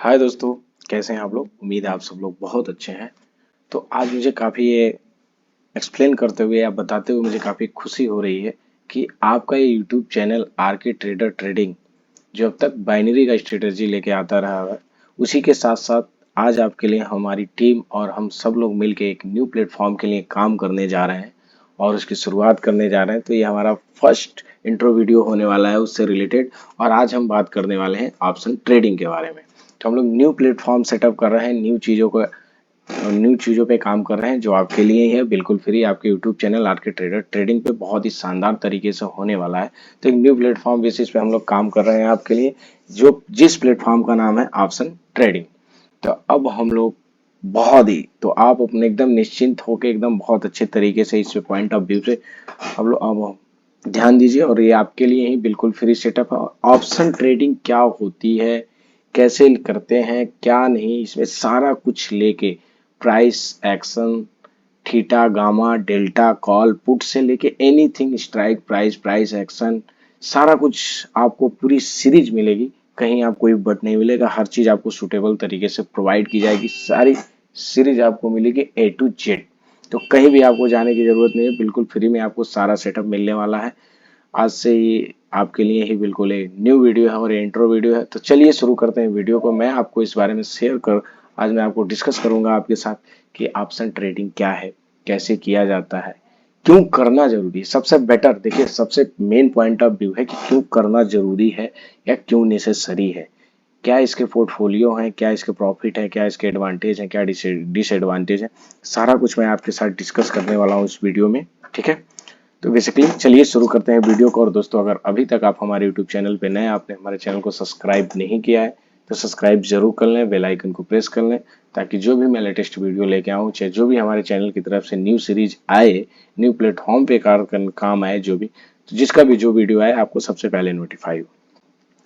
हाय दोस्तों, कैसे हैं आप लोग। उम्मीद है आप सब लोग बहुत अच्छे हैं। तो आज मुझे काफ़ी ये एक्सप्लेन करते हुए या बताते हुए मुझे काफ़ी खुशी हो रही है कि आपका ये यूट्यूब चैनल आर के ट्रेडर ट्रेडिंग जो अब तक बाइनरी का स्ट्रेटजी लेके आता रहा है, उसी के साथ साथ आज आपके लिए हमारी टीम और हम सब लोग मिलके एक न्यू प्लेटफॉर्म के लिए काम करने जा रहे हैं और उसकी शुरुआत करने जा रहे हैं। तो ये हमारा फर्स्ट इंट्रो वीडियो होने वाला है उससे रिलेटेड। और आज हम बात करने वाले हैं ऑप्शन ट्रेडिंग के बारे में। तो हम लोग न्यू प्लेटफॉर्म सेटअप कर रहे हैं, न्यू चीज़ों पे काम कर रहे हैं जो आपके लिए ही है, बिल्कुल फ्री। आपके यूट्यूब चैनल आर के ट्रेडर ट्रेडिंग पे बहुत ही शानदार तरीके से होने वाला है। तो एक न्यू प्लेटफॉर्म बेसिस पे हम लोग काम कर रहे हैं आपके लिए, जो जिस प्लेटफॉर्म का नाम है ऑप्शन ट्रेडिंग। तो अब हम लोग बहुत ही, तो आप अपने एकदम निश्चिंत होकर एकदम बहुत अच्छे तरीके से इस पॉइंट ऑफ व्यू से हम लोग अब ध्यान दीजिए। और ये आपके लिए ही बिल्कुल फ्री सेटअप है। ऑप्शन ट्रेडिंग क्या होती है, कैसे करते हैं, क्या नहीं, इसमें सारा कुछ लेके price action, theta gamma delta call put से लेके anything, strike price price action, सारा कुछ आपको पूरी सीरीज मिलेगी। कहीं आपको कोई बट नहीं मिलेगा, हर चीज आपको सुटेबल तरीके से प्रोवाइड की जाएगी। सारी सीरीज आपको मिलेगी ए टू जेड। तो कहीं भी आपको जाने की जरूरत नहीं है, बिल्कुल फ्री में आपको सारा सेटअप मिलने वाला है। आज से ये आपके लिए ही बिल्कुल एक न्यू वीडियो है और ये इंट्रो वीडियो है। तो चलिए शुरू करते हैं वीडियो को। मैं आपको इस बारे में शेयर कर आज मैं आपको डिस्कस करूंगा आपके साथ कि ऑप्शन ट्रेडिंग क्या है, कैसे किया जाता है, क्यों करना जरूरी है। सबसे बेटर देखिए, सबसे मेन पॉइंट ऑफ व्यू है कि क्यों करना जरूरी है या क्यों नेसेसरी है, क्या इसके पोर्टफोलियो हैं, क्या इसके प्रॉफिट है, क्या इसके एडवांटेज है, क्या डिसएडवांटेज है। सारा कुछ मैं आपके साथ डिस्कस करने वाला हूँ इस वीडियो में। ठीक है, तो बेसिकली चलिए शुरू करते हैं वीडियो को। और दोस्तों, अगर अभी तक आप हमारे यूट्यूब चैनल पे नए, आपने हमारे चैनल को सब्सक्राइब नहीं किया है तो सब्सक्राइब जरूर कर लें, बेल आइकन को प्रेस कर लें, ताकि जो भी मैं लेटेस्ट वीडियो लेके आऊँ, चाहे जो भी हमारे चैनल की तरफ से न्यू सीरीज आए, न्यू प्लेटफॉर्म पे काम आए, जो भी, तो जिसका भी जो वीडियो आए आपको सबसे पहले नोटिफाई हो।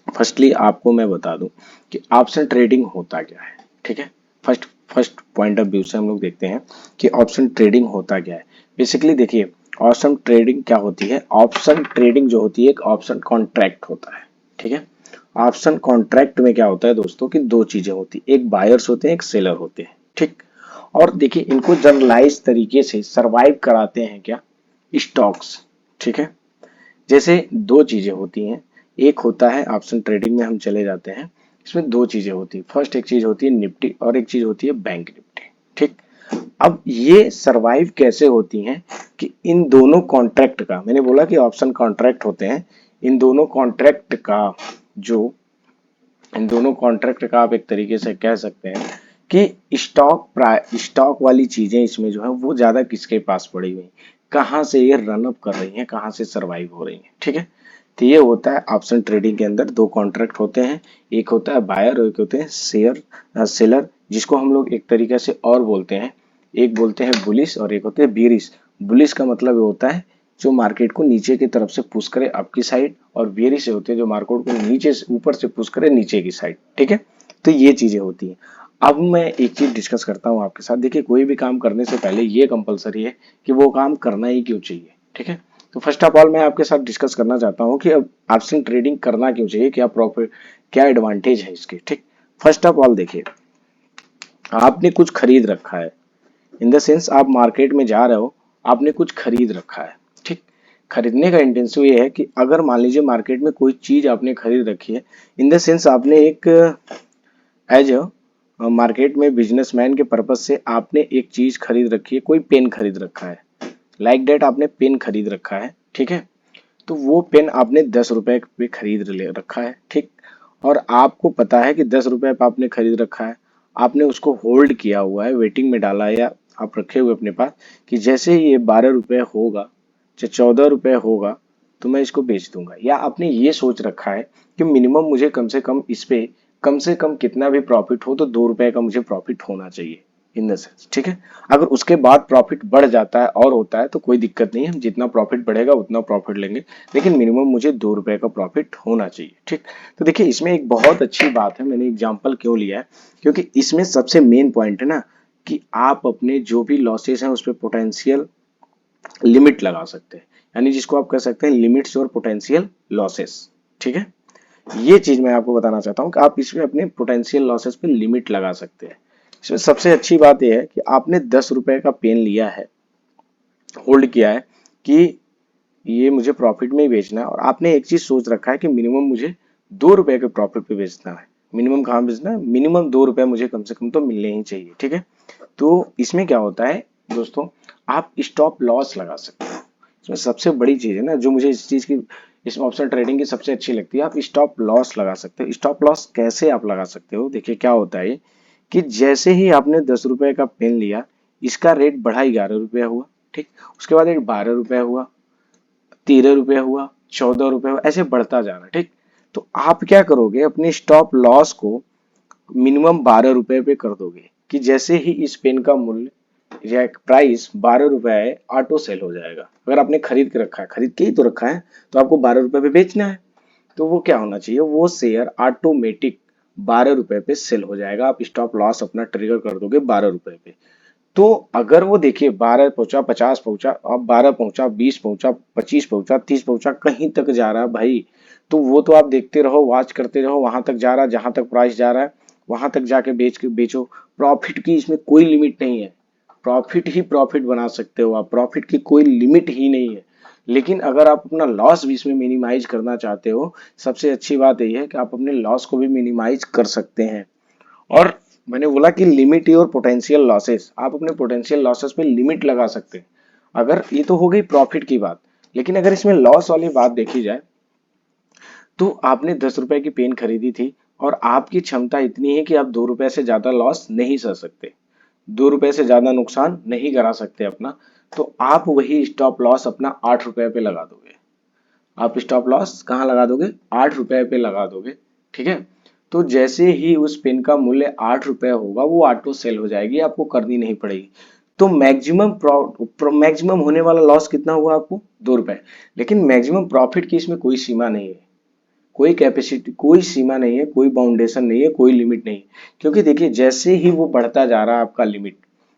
फर्स्टली आपको मैं बता दूं कि ऑप्शन ट्रेडिंग होता क्या है। ठीक है, first first point of view से हम लोग देखते हैं कि ऑप्शन ट्रेडिंग होता क्या है। बेसिकली देखिए, ऑप्शन ट्रेडिंग क्या होती है। ऑप्शन ट्रेडिंग जो होती है एक ऑप्शन कॉन्ट्रैक्ट होता है। ठीक है, ऑप्शन कॉन्ट्रैक्ट में क्या होता है दोस्तों कि दो चीजें होती है, एक बायर्स होते हैं, एक सेलर होते हैं। ठीक, और देखिए इनको जनरलाइज तरीके से सरवाइव कराते हैं क्या, स्टॉक्स। ठीक है, जैसे दो चीजें होती हैं, एक होता है ऑप्शन ट्रेडिंग में हम चले जाते हैं, इसमें दो चीजें होती है। फर्स्ट एक चीज होती है निफ्टी और एक चीज होती है बैंक निफ्टी। ठीक, अब ये सरवाइव कैसे होती हैं कि इन दोनों कॉन्ट्रैक्ट का, मैंने बोला कि ऑप्शन कॉन्ट्रैक्ट होते हैं, इन दोनों कॉन्ट्रैक्ट का जो इन दोनों कॉन्ट्रैक्ट का आप एक तरीके से कह सकते हैं कि स्टॉक वाली चीजें इसमें जो है वो ज्यादा किसके पास पड़ी हुई, कहाँ से ये रन अप कर रही हैं, कहाँ से सरवाइव हो रही हैं। ठीक है, तो ये होता है ऑप्शन ट्रेडिंग के अंदर दो कॉन्ट्रैक्ट होते हैं, एक होता है बायर और एक होते हैं सेलर, जिसको हम लोग एक तरीके से और बोलते हैं, एक बोलते हैं बुलिश और एक होते हैं बेरिश। बुलिश का मतलब ये होता है जो मार्केट को नीचे की तरफ से पुश करे अप की साइड, और बेरिश से होते हैं जो मार्केट को नीचे से ऊपर से पुश करे नीचे की साइड। ठीक है, तो ये चीजें होती हैं। अब मैं एक चीज डिस्कस करता हूँ आपके साथ। देखिए, कोई भी काम करने से पहले ये कंपलसरी है कि वो काम करना ही क्यों चाहिए। ठीक है, तो फर्स्ट ऑफ ऑल मैं आपके साथ डिस्कस करना चाहता हूँ कि अब ऑप्शन ट्रेडिंग करना क्यों चाहिए, क्या प्रॉफिट, क्या एडवांटेज है इसके। ठीक, फर्स्ट ऑफ ऑल देखिए, आपने कुछ खरीद रखा है, इन द सेंस आप मार्केट में जा रहे हो, आपने कुछ खरीद रखा है। ठीक, खरीदने का इंटेंसिव ये है कि अगर मान लीजिए मार्केट में कोई चीज आपने खरीद रखी है, इन द सेंस आपने एक एज अ मार्केट में बिजनेसमैन के पर्पज से आपने एक चीज खरीद रखी है, कोई पेन खरीद रखा है, लाइक डेट आपने पेन खरीद रखा है। ठीक है, तो वो पेन आपने 10 रुपए पे खरीद ले रखा है। ठीक, और आपको पता है कि 10 रुपए पे आपने खरीद रखा है, आपने उसको होल्ड किया हुआ है, वेटिंग में डाला है, या आप रखे हुए अपने पास कि जैसे ही ये 12 रुपए होगा, चाहे 14 रुपए होगा, तो मैं इसको बेच दूंगा। या आपने ये सोच रखा है कि मिनिमम मुझे कम से कम इस पे कम से कम कितना भी प्रॉफिट हो तो 2 रुपए का मुझे प्रॉफिट होना चाहिए, इन द सेंस। ठीक है, अगर उसके बाद प्रॉफिट बढ़ जाता है और होता है तो कोई दिक्कत नहीं है, हम जितना प्रॉफिट बढ़ेगा उतना प्रॉफिट लेंगे, लेकिन मिनिमम मुझे 2 रुपए का प्रॉफिट होना चाहिए। ठीक, तो देखिए इसमें एक बहुत अच्छी बात है, मैंने एग्जाम्पल क्यों लिया है, क्योंकि इसमें सबसे मेन पॉइंट है ना कि आप अपने जो भी लॉसेस हैं उस पर पोटेंशियल लिमिट लगा सकते हैं, यानी जिसको आप कह सकते हैं लिमिट्स और पोटेंशियल लॉसेस। ठीक है, ये चीज मैं आपको बताना चाहता हूँ कि आप इसमें अपने पोटेंशियल लॉसेस पे लिमिट लगा सकते हैं। इसमें सबसे अच्छी बात यह है कि आपने 10 रुपए का पेन लिया है, होल्ड किया है कि ये मुझे प्रॉफिट में ही बेचना है, और आपने एक चीज सोच रखा है कि मिनिमम मुझे 2 रुपए के प्रॉफिट पे बेचना है। मिनिमम कहाँ बेचना है? मिनिमम 2 रुपए मुझे कम से कम तो मिलने ही चाहिए, ठीक है। तो इसमें क्या होता है दोस्तों, आप स्टॉप लॉस लगा सकते हो। इसमें सबसे बड़ी चीज है ना जो मुझे इस चीज की, इस ऑप्शन ट्रेडिंग की सबसे अच्छी लगती है, आप स्टॉप लॉस लगा सकते हो। स्टॉप लॉस कैसे आप लगा सकते हो? देखिए क्या होता है कि जैसे ही आपने 10 रुपए का पेन लिया, इसका रेट बढ़ा 11 रुपया हुआ, ठीक। उसके बाद एक 12 रुपया हुआ, 13 रुपया हुआ, 14 रुपया हुआ, ऐसे बढ़ता जा रहा है, ठीक। तो आप क्या करोगे, अपने स्टॉप लॉस को मिनिमम 12 रुपए पे कर दोगे कि जैसे ही इस पेन का मूल्य या प्राइस 12 रुपए है, ऑटो सेल हो जाएगा। अगर आपने खरीद के रखा है, खरीद के ही तो रखा है, तो आपको 12 रुपए पे बेचना है, तो वो क्या होना चाहिए, वो शेयर ऑटोमेटिक 12 रुपए पे सेल हो जाएगा। आप स्टॉप लॉस अपना ट्रिगर कर दोगे 12 रुपए पे। तो अगर वो देखिए 12 पहुंचा, 50 पहुंचा, अब 12 पहुंचा, 20 पहुंचा, 25 पहुंचा, 30 पहुंचा, कहीं तक जा रहा है भाई, तो वो तो आप देखते रहो, वॉच करते रहो, वहां तक जा रहा है जहां तक प्राइस जा रहा है, वहां तक जाके बेचो। प्रॉफिट की इसमें कोई लिमिट नहीं है, प्रॉफिट ही प्रॉफिट बना सकते हो आप, प्रॉफिट की कोई लिमिट ही नहीं है। लेकिन अगर आप अपना लॉस भी इसमें मिनिमाइज करना चाहते हो, सबसे अच्छी बात यही है कि आप अपने लॉस को भी मिनिमाइज कर सकते हैं। और मैंने बोला कि लिमिट और पोटेंशियल लॉसेस, आप अपने पोटेंशियल लॉसेस पे लिमिट लगा सकते हैं। अगर ये तो हो गई प्रॉफिट की बात, लेकिन अगर इसमें लॉस वाली बात देखी जाए, तो आपने 10 रुपए की पेन खरीदी थी और आपकी क्षमता इतनी है कि आप 2 रुपए से ज्यादा लॉस नहीं सह सकते, 2 रुपए से ज्यादा नुकसान नहीं करा सकते अपना, तो आप वही स्टॉप लॉस अपना 8 रुपए पे लगा दोगे। आप स्टॉप लॉस कहाँ लगा दोगे? 8 रुपए पे लगा दोगे, ठीक है। तो जैसे ही उस पेन का मूल्य 8 रुपए होगा, वो ऑटो सेल हो जाएगी, आपको करनी नहीं पड़ेगी। तो मैक्सिमम होने वाला लॉस कितना हुआ आपको? 2 रुपए। लेकिन मैक्सिमम प्रॉफिट की इसमें कोई सीमा नहीं है, कोई कैपेसिटी, कोई सीमा नहीं है, कोई बाउंडेशन नहीं है, कोई लिमिट नहीं है। क्योंकि देखिए जैसे ही वो बढ़ता जा रहा है आपका लिमिट,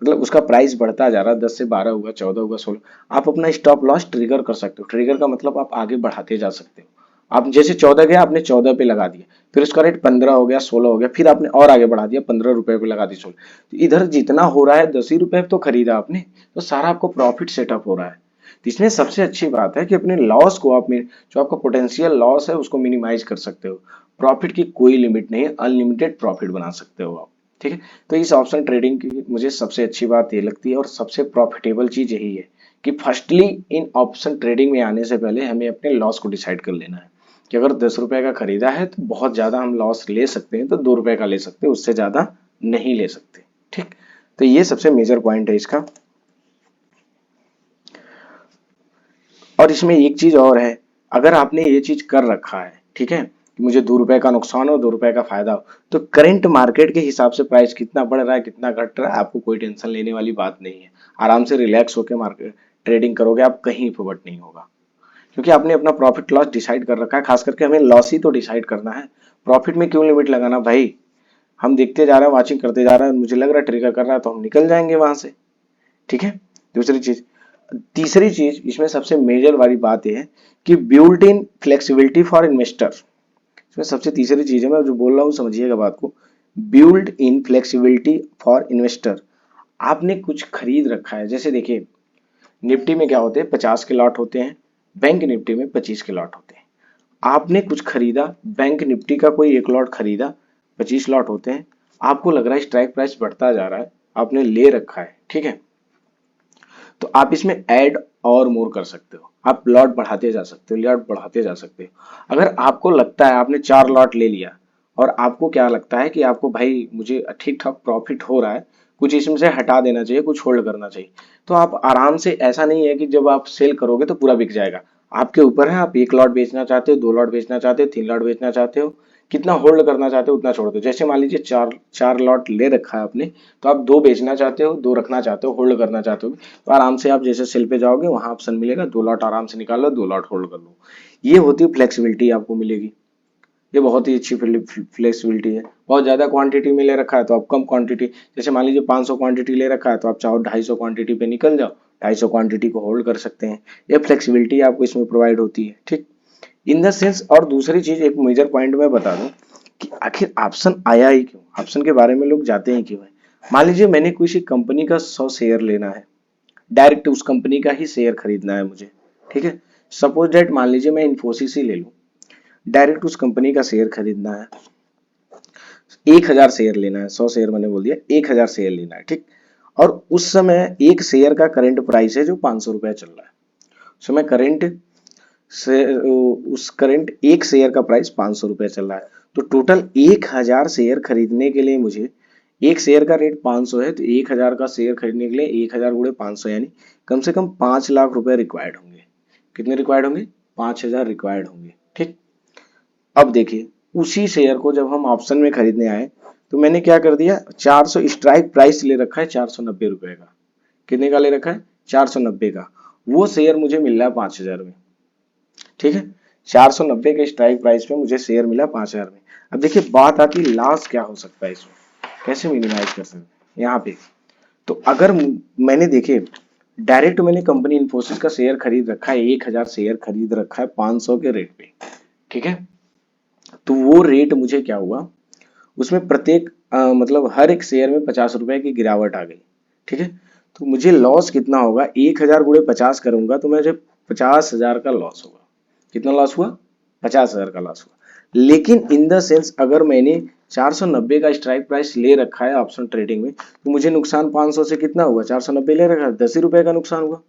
मतलब उसका प्राइस बढ़ता जा रहा है, 10 से 12 हुआ, 14 हुआ, 16, आप अपना स्टॉप लॉस ट्रिगर कर सकते हो। ट्रिगर का मतलब आप आगे बढ़ाते जा सकते हो। आप जैसे 14 गया, आपने 14 पे लगा दिया, फिर उसका रेट 15 हो गया, 16 हो गया, फिर आपने और आगे बढ़ा दिया, 15 रुपए पे लगा दी, 16। तो इधर जितना हो रहा है, 10 ही रुपए तो खरीदा आपने, तो सारा आपको प्रॉफिट सेटअप हो रहा है। तो इसमें सबसे अच्छी बात है कि अपने लॉस को आप जो आपका पोटेंशियल लॉस है उसको मिनिमाइज कर सकते हो। प्रॉफिट की कोई लिमिट नहीं है, अनलिमिटेड प्रॉफिट बना सकते हो आप, ठीक है। तो इस ऑप्शन ट्रेडिंग की मुझे सबसे अच्छी बात ये लगती है और सबसे प्रॉफिटेबल चीज यही है कि फर्स्टली इन ऑप्शन ट्रेडिंग में आने से पहले हमें अपने लॉस को डिसाइड कर लेना है कि अगर 10 रुपए का खरीदा है तो बहुत ज्यादा हम लॉस ले सकते हैं, तो 2 रुपए का ले सकते हैं, उससे ज्यादा नहीं ले सकते, ठीक। तो ये सबसे मेजर पॉइंट है इसका। और इसमें एक चीज और है, अगर आपने ये चीज कर रखा है, ठीक है, कि मुझे 2 रुपए का नुकसान हो, 2 रुपए का फायदा हो, तो करंट मार्केट के हिसाब से प्राइस कितना बढ़ रहा है, कितना घट रहा है, आपको कोई टेंशन लेने वाली बात नहीं है। आराम से रिलैक्स होकर मार्केट ट्रेडिंग करोगे, आप कहीं फुबट नहीं होगा, क्योंकि आपने अपना प्रॉफिट लॉस डिसाइड कर रखा है। खास करके हमें लॉस ही तो डिसाइड करना है, प्रॉफिट में क्यों लिमिट लगाना भाई। हम देखते जा रहे हैं, वॉचिंग करते जा रहे हैं, मुझे लग रहा है ट्रिगर कर रहा है, तो हम निकल जाएंगे वहां से, ठीक है। दूसरी चीज, तीसरी चीज इसमें सबसे मेजर वाली बात यह है कि built in flexibility for investor. इसमें सबसे तीसरी चीज है, मैं जो बोल रहा हूँ समझिएगा बात को, build in flexibility for investor. आपने कुछ खरीद रखा है, जैसे देखिए निफ्टी में क्या होते हैं, 50 के लॉट होते हैं, बैंक निफ्टी में 25 के लॉट होते हैं। आपने कुछ खरीदा, बैंक निफ्टी का कोई एक लॉट खरीदा, 25 लॉट होते हैं, आपको लग रहा है स्ट्राइक प्राइस बढ़ता जा रहा है, आपने ले रखा है, ठीक है। तो आप इसमें ऐड और मोर कर सकते हो, आप लॉट बढ़ाते जा सकते हो, लॉट बढ़ाते जा सकते हो। अगर आपको लगता है आपने 4 लॉट ले लिया और आपको क्या लगता है कि आपको भाई मुझे ठीक ठाक प्रॉफिट हो रहा है, कुछ इसमें से हटा देना चाहिए, कुछ होल्ड करना चाहिए, तो आप आराम से, ऐसा नहीं है कि जब आप सेल करोगे तो पूरा बिक जाएगा। आपके ऊपर है, आप 1 लॉट बेचना चाहते हो, 2 लॉट बेचना चाहते हो, 3 लॉट बेचना चाहते हो, कितना होल्ड करना चाहते हो उतना छोड़ दो। जैसे मान लीजिए चार चार लॉट ले रखा है आपने, तो आप 2 बेचना चाहते हो, 2 रखना चाहते हो, होल्ड करना चाहते हो, तो आराम से आप जैसे सेल पे जाओगे वहां ऑप्शन मिलेगा, 2 लॉट आराम से निकाल लो, 2 लॉट होल्ड कर लो। ये होती है फ्लेक्सिबिलिटी आपको मिलेगी, ये बहुत ही अच्छी फ्लेक्सिबिलिटी है। बहुत ज्यादा क्वांटिटी में ले रखा है तो आप कम क्वांटिटी, जैसे मान लीजिए 500 क्वांटिटी ले रखा है तो आप चाहो 250 क्वांटिटी पे निकल जाओ, 250 क्वांटिटी को होल्ड कर सकते हैं। ये फ्लेक्सिबिलिटी आपको इसमें प्रोवाइड होती है, ठीक। In the sense. और दूसरी चीज एक मेजर पॉइंट मैं बता दूं कि आखिर ऑप्शन आया ही क्यों, ऑप्शन के बारे में लोग जाते ही क्यों है। मान लीजिए मैंने किसी कंपनी का 100 शेयर लेना है, डायरेक्ट उस कंपनी का ही शेयर खरीदना है मुझे, ठीक है। सपोज डेट मान लीजिए मैं इन्फोसिस ही ले लूं, डायरेक्ट उस कंपनी का शेयर खरीदना है, 1000 शेयर लेना है, 100 शेयर मैंने बोल दिया, 1000 शेयर लेना है, ठीक। और उस समय एक शेयर का करंट प्राइस है जो 500 रुपया चल रहा है। समय करंट से उस करंट एक शेयर का प्राइस 500 रुपया चल रहा है। तो टोटल 1000 शेयर खरीदने के लिए मुझे, एक शेयर का रेट 500 है, तो 1000 का शेयर खरीदने के लिए 1000 गुणे 500 यानी कम से कम 5 लाख रुपए रिक्वायर्ड होंगे। कितने रिक्वायर्ड होंगे? 5000 रिक्वायर्ड होंगे, ठीक। अब देखिए उसी शेयर को जब हम ऑप्शन में खरीदने आए तो मैंने क्या कर दिया, 400 स्ट्राइक प्राइस ले रखा है 490 रुपए का। कितने का ले रखा है? 490 का। वो शेयर मुझे मिल रहा है 5000 में, ठीक है। 490 के स्ट्राइक प्राइस पे मुझे शेयर मिला 5000 में। अब देखिए बात आती है लॉस क्या हो सकता है इसमें, कैसे मिनिमाइज कर सकते हैं यहाँ पे। तो अगर मैंने देखिए डायरेक्ट मैंने कंपनी इन्फोसिस का शेयर खरीद रखा है, 1000 शेयर खरीद रखा है 500 के रेट पे, ठीक है। तो वो रेट मुझे क्या हुआ, उसमें प्रत्येक मतलब हर एक शेयर में 50 रुपए की गिरावट आ गई, ठीक है। तो मुझे लॉस कितना होगा, 1000 गुणे 50 करूंगा तो मुझे 50,000 का लॉस होगा। कितना लॉस हुआ? 50,000 का लॉस हुआ। लेकिन इन द सेंस अगर मैंने 490 का स्ट्राइक प्राइस ले रखा है ऑप्शन ट्रेडिंग में, तो मुझे नुकसान 500 से कितना हुआ, 490 ले रखा है, 10 ही रुपए का नुकसान हुआ।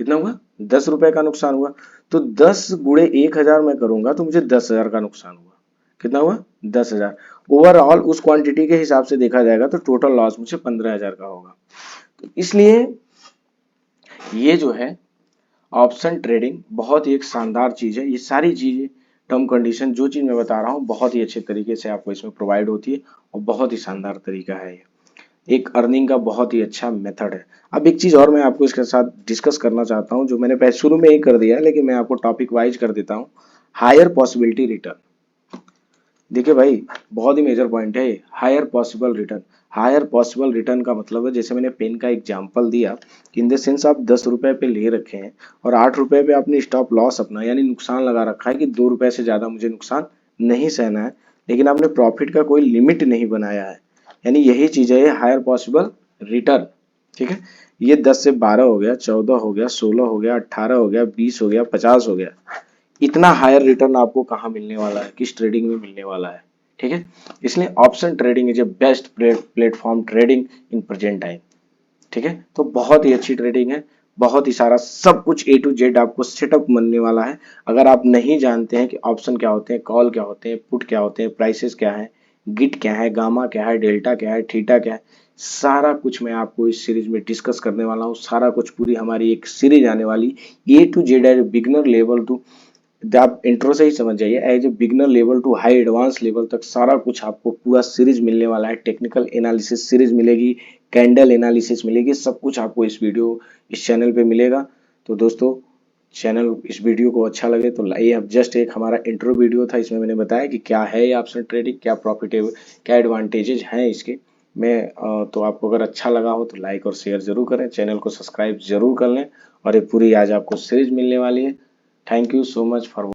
कितना हुआ? 10 रुपए का नुकसान हुआ। तो 10 गुणे 1000 मैं करूंगा तो मुझे 10,000 का नुकसान हुआ। कितना हुआ? 10,000। ओवरऑल उस क्वांटिटी के हिसाब से देखा जाएगा तो टोटल लॉस मुझे 15,000 का होगा। तो इसलिए ये जो है ऑप्शन ट्रेडिंग बहुत ही एक शानदार चीज है। ये सारी चीजें टर्म कंडीशन जो चीज मैं बता रहा हूँ बहुत ही अच्छे तरीके से आपको इसमें प्रोवाइड होती है और बहुत ही शानदार तरीका है ये। एक अर्निंग का बहुत ही अच्छा मेथड है। अब एक चीज और मैं आपको इसके साथ डिस्कस करना चाहता हूँ जो मैंने पहले शुरू में ही कर दिया है, लेकिन मैं आपको टॉपिक वाइज कर देता हूँ। Higher possibility return. देखिए भाई बहुत ही मेजर पॉइंट है ये, higher possible return. Higher possible return का मतलब है, जैसे मैंने पेन का एग्जांपल दिया, इन द सेंस आप 10 रुपए पे ले रखे हैं और 8 रुपए पे आपने स्टॉप लॉस अपना यानी नुकसान लगा रखा है कि 2 रुपए से ज्यादा मुझे नुकसान नहीं सहना है, लेकिन आपने प्रॉफिट का कोई लिमिट नहीं बनाया है, यानी यही चीज है हायर पॉसिबल रिटर्न, ठीक है। ये 10 से 12 हो गया, 14 हो गया, 16 हो गया, 18 हो गया, 20 हो गया, 50 हो गया। इतना हायर रिटर्न आपको कहाँ मिलने वाला है, किस ट्रेडिंग में मिलने वाला है, ठीक है। इसलिए option trading is a best platform trading in present time, ठीक है। तो बहुत ही अच्छी ट्रेडिंग है, बहुत ही सारा सब कुछ ए टू जेड आपको सेटअप मिलने वाला है। अगर आप नहीं जानते हैं कि ऑप्शन क्या होते हैं, कॉल क्या होते हैं, पुट क्या होते हैं, प्राइसेस क्या है, गिट क्या है, गामा क्या है, डेल्टा क्या है, थीटा क्या है, सारा कुछ मैं आपको इस सीरीज में डिस्कस करने वाला हूँ। सारा कुछ पूरी हमारी एक सीरीज आने वाली, ए टू जेड है, बिगनर लेवल टू, आप इंट्रो से ही समझ जाइए, as a beginner level to high advance level तक सारा कुछ आपको पूरा सीरीज मिलने वाला है। टेक्निकल एनालिसिस सीरीज मिलेगी, कैंडल एनालिसिस मिलेगी, सब कुछ आपको इस चैनल पे मिलेगा। तो दोस्तों चैनल इस वीडियो को अच्छा लगे तो ये अब जस्ट एक हमारा इंट्रो वीडियो था, इसमें मैंने बताया कि क्या है ये ऑप्शन ट्रेडिंग, क्या प्रॉफिटेबल, क्या एडवांटेजेस हैं इसके। मैं तो आपको अगर अच्छा लगा हो तो लाइक और शेयर जरूर करें, चैनल को सब्सक्राइब जरूर कर लें, और ये पूरी आज आपको सीरीज मिलने वाली है। Thank you so much for